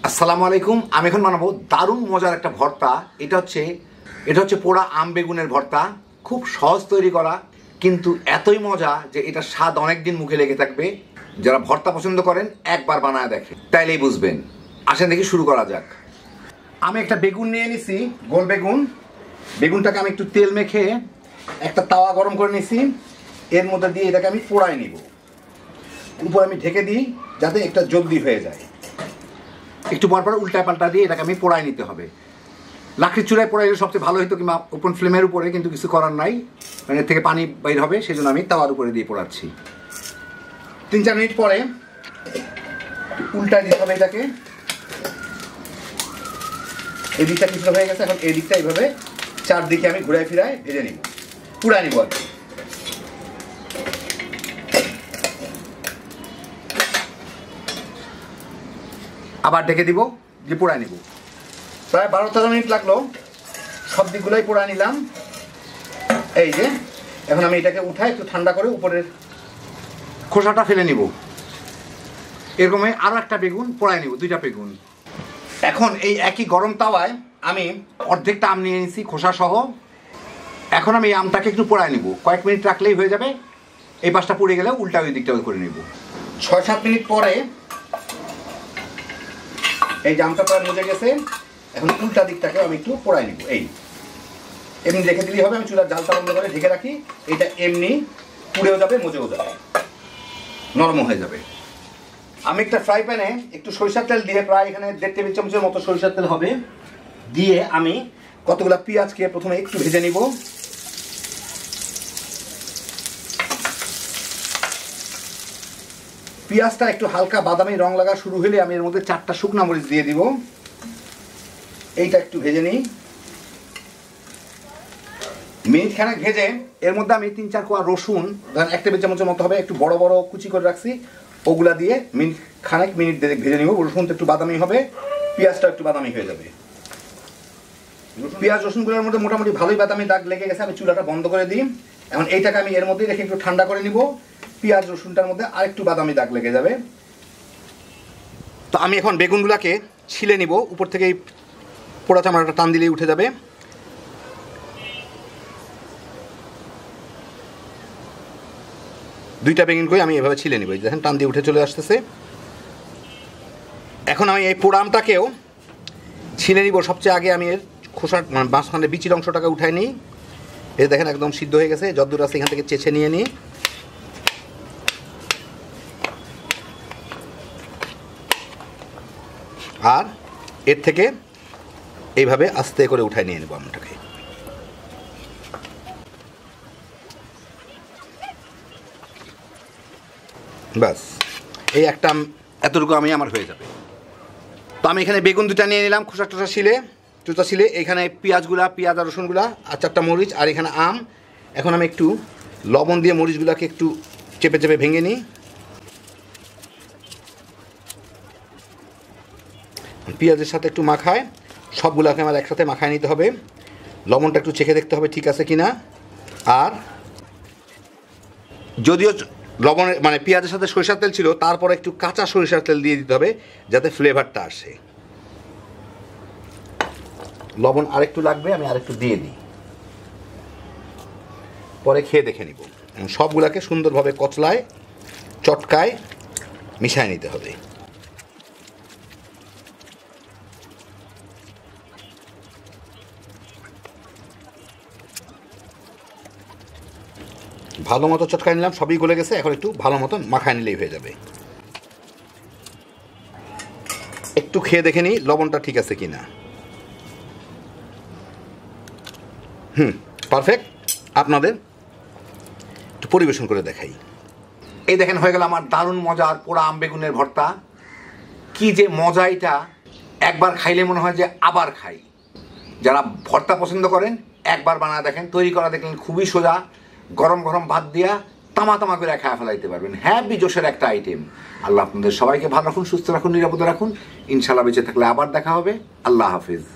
আসসালামু আলাইকুম। আমি এখন বানাবো দারুণ মজার একটা ভর্তা। এটা হচ্ছে পোড়া আম বেগুনের ভর্তা। খুব সহজ তৈরি করা, কিন্তু এতই মজা যে এটা স্বাদ অনেক দিন মুখে লেগে থাকবে। যারা ভর্তা পছন্দ করেন একবার বানায় দেখে, তাইলেই বুঝবেন। আসেন দেখি শুরু করা যাক। আমি একটা বেগুন নিয়ে নিছি, গোল বেগুন। বেগুনটাকে আমি একটু তেল মেখে একটা তাওয়া গরম করে নিছি। এর মধ্যে দিয়ে এটাকে আমি পোড়ায় নিব। উপর আমি ঢেকে দিই যাতে একটা জলদি হয়ে যায়। একটু পর পর উল্টায় পাল্টা দিয়ে এটাকে আমি পোড়ায় নিতে হবে। লাকড়ির চুলায় পোড়াইলে সবচেয়ে ভালো হতো, কিংবা ওপেন ফ্লেমের উপরে, কিন্তু কিছু করার নাই, মানে এর থেকে পানি বাইর হবে, সেই জন্য আমি তাওয়ার উপরে দিয়ে পোড়াচ্ছি। 3-4 মিনিট পরে উল্টায় দিতে হবে এটাকে। এই দিকটা কিছুটা হয়ে গেছে, এখন এই দিকটা এইভাবে চারদিকে আমি ঘুরায় ফিরায় ভেজে নিব, পুড়ায় নিব আর কি। আবার ঢেকে দিব, দিয়ে পোড়ায় নিব। প্রায় 12-13 মিনিট লাগলো, সব দিকগুলোই পোড়ায় নিলাম। এই যে এখন আমি এটাকে উঠাই একটু ঠান্ডা করে উপরের খোসাটা ফেলে নিব। এরকমই আরও একটা বেগুন পোড়ায় নিব, 2টা বেগুন। এখন এই একই গরম তাওয়ায় আমি অর্ধেকটা আম নিয়ে নিয়েছি খোসা সহ। এখন আমি এই আমটাকে একটু পোড়ায় নিব, কয়েক মিনিট রাখলেই হয়ে যাবে। এই পাশটা পুড়ে গেলে উল্টা ওই দিকটা করে নিব। 6-7 মিনিট পরে এই জামটা প্রায় মজে গেছে। এখন উল্টা দিকটাকে আমি একটু পোড়ায় নিব। এই এমনি রেখে দিলেই হবে। আমি চুলার জালটা বন্ধ করে ঢেকে রাখি। এটা এমনি পুড়েও যাবে, মজেও যাবে, নরম হয়ে যাবে। আমি একটা ফ্রাই প্যানে একটু সরিষার তেল দিয়ে, প্রায় এখানে 1.5 টেবিল চামচের মতো সরিষার তেল হবে, দিয়ে আমি কতগুলো পেঁয়াজকে প্রথমে একটু ভেজে নিব। পেঁয়াজটা একটু হালকা বাদামি রং লাগা শুরু হলে আমি এর মধ্যে 4টা শুকনো মরিচ দিয়ে দিব। এইটা একটু ভেজে নিই। মিনিট খানেক ভেজে এর মধ্যে আমি 3-4 কোয়া রসুন, ধরেন 1 টেবিল চামচের মতো হবে, একটু বড় বড় কুচি করে রাখছি, ওগুলা দিয়ে মিনিট ভেজে নিব। রসুনটা একটু বাদামি হবে, পেঁয়াজটা একটু বাদামি হয়ে যাবে। পেঁয়াজ রসুনগুলোর মধ্যে মোটামুটি ভালোই বাদামি দাগ লেগে গেছে। আমি চুলাটা বন্ধ করে দিই। এখন এইটাকে আমি এর মধ্যে রেখে একটু ঠান্ডা করে নিব। পেঁয়াজ রসুনটার মধ্যে আরেকটু বাদামি দাগ লেগে যাবে। তো আমি এখন বেগুনগুলোকে ছিলে নিব। উপর থেকে এই পোড়া চামড়াটা টান দিলেই উঠে যাবে। দুইটা বেগুন করে আমি এভাবে ছিলে নিব। দেখেন টান দিয়ে উঠে চলে আসতেছে। এখন আমি এই পোড়া আমটাকেও ছিলে নিব। সবচেয়ে আগে আমি এর খোসার মাঝখানে বিচির অংশটাকে উঠাই নিই। এই দেখেন একদম সিদ্ধ হয়ে গেছে। যতদূর আছে এখান থেকে চেঁচে নিয়ে নিই। আর এর থেকে এইভাবে আস্তে করে উঠায় নিয়ে নেব আমটাকে। বাস এই একটা এতটুকু আমার হয়ে যাবে। তো আমি এখানে বেগুন 2টা নিয়ে নিলাম, খোসা টোসা ছিলে। এখানে পেঁয়াজ আর রসুনগুলা, আর 4টা মরিচ, আর এখানে আম। এখন আমি একটু লবণ দিয়ে মরিচগুলাকে একটু চেপে চেপে ভেঙে নিই। পেঁয়াজের সাথে একটু মাখায়, সবগুলোকে আমার একসাথে মাখায় নিতে হবে। লবণটা একটু চেখে দেখতে হবে ঠিক আছে কিনা। আর যদিও লবণের মানে পেঁয়াজের সাথে সরিষার তেল ছিল, তারপরে একটু কাঁচা সরিষার তেল দিয়ে দিতে হবে যাতে ফ্লেভারটা আসে। লবণ আরেকটু লাগবে, আমি আরেকটু দিয়ে দিই, পরে খেয়ে দেখে নিব। সবগুলাকে সুন্দরভাবে কচলায় চটকায় মিশায় নিতে হবে। ভালো মতো চটকায় নিলাম, সবই গলে গেছে। এখন একটু ভালো মতো মাখায় নিলেই হয়ে যাবে। একটু খেয়ে দেখে নিই লবণটা ঠিক আছে কিনা। পারফেক্ট। আপনাদের একটু পরিবেশন করে দেখাই। এই দেখেন হয়ে গেল আমার দারুণ মজার পোড়া আম বেগুনের ভর্তা। কি যে মজা! এটা একবার খাইলে মনে হয় যে আবার খাই। যারা ভর্তা পছন্দ করেন একবার বানায় দেখেন। তৈরি করা দেখলেন খুবই সোজা। গরম গরম ভাত দিয়া তামা করে খাওয়া ফেলাইতে পারবেন। হ্যাপি জোশের একটা আইটেম। আল্লাহ আপনাদের সবাইকে ভালো রাখুন, সুস্থ রাখুন, নিরাপদে রাখুন। ইনশাল্লাহ বেঁচে থাকলে আবার দেখা হবে। আল্লাহ হাফিজ।